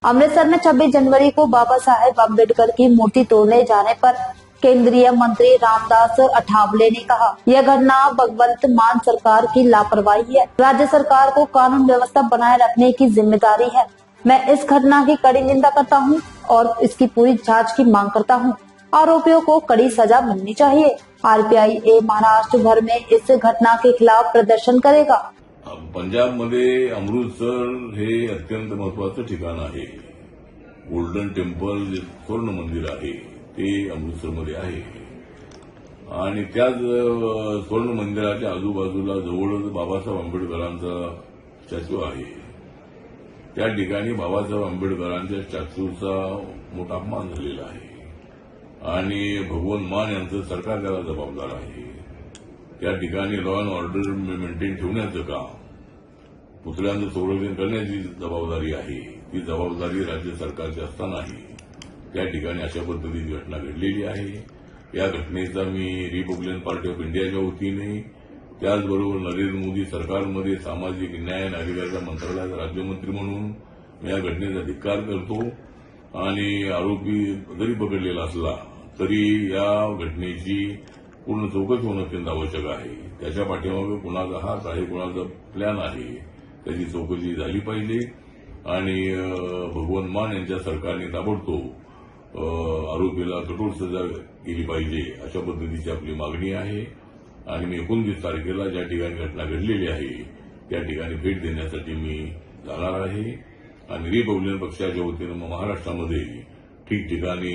अमृतसर में 26 जनवरी को बाबा साहेब अम्बेडकर की मूर्ति तोड़ने जाने पर केंद्रीय मंत्री रामदास अठावले ने कहा, यह घटना भगवंत मान सरकार की लापरवाही है। राज्य सरकार को कानून व्यवस्था बनाए रखने की जिम्मेदारी है। मैं इस घटना की कड़ी निंदा करता हूं और इसकी पूरी जांच की मांग करता हूं। आरोपियों को कड़ी सजा मिलनी चाहिए। आरपीआई महाराष्ट्र भर में इस घटना के खिलाफ प्रदर्शन करेगा। पंजाबमध्ये अमृतसर हे अत्यंत महत्वाचं ठिकाण आहे। गोल्डन टेम्पल जे स्वर्ण मंदिर आहे ते अमृतसरमध्ये आहे आणि त्याच स्वर्ण मंदिराच्या आजूबाजूला जवळच बाबासाहेब आंबेडकरांचा स्टॅच्यू आहे। त्या ठिकाणी बाबासाहेब आंबेडकरांच्या स्टॅच्यूचा मोठा अपमान झालेला आहे आणि भगवंत मान यांचं सरकार त्याला जबाबदार आहे। त्या ठिकाणी लॉ अँड ऑर्डर मेंटेन ठेवण्याचं काम, पुतळ्यांचं संरक्षण करण्याची जबाबदारी आहे। ती जबाबदारी राज्य सरकारची असतानाही त्या ठिकाणी अशा पद्धतीची घटना घडलेली आहे। या घटनेचा मी रिपब्लिकन पार्टी ऑफ इंडियाच्या वतीने, त्याचबरोबर नरेंद्र मोदी सरकारमध्ये सामाजिक न्याय आणि अधिकारिता मंत्रालयाचा राज्यमंत्री म्हणून मी या घटनेचा धिक्कार करतो आणि आरोपी जरी पकडलेला असला तरी या घटनेची पूर्ण चौकशी होणं अत्यंत आवश्यक आहे। त्याच्या पाठीमागे कुणाचा हात आहे, कुणाचा प्लॅन आहे, त्याची चौकशी झाली पाहिजे आणि भगवंत मान यांच्या सरकारने ताबडतोब आरोपीला कठोर सजा केली पाहिजे, अशा पद्धतीची आपली मागणी आहे। आणि मी 29 तारखेला ज्या ठिकाणी घटना घडलेली आहे त्या ठिकाणी भेट देण्यासाठी मी जाणार आहे आणि रिपब्लिकन पक्षाच्या वतीनं महाराष्ट्रामध्ये ठिकठिकाणी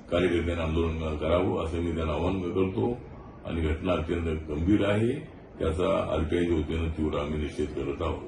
कार्यकर्त्यांनी आंदोलन करावं असं मी त्यांना आवाहन करतो आणि घटना अत्यंत गंभीर आहे, त्याचा आरपीआयच्या वतीनं तीव्र आम्ही निषेध करत आहोत।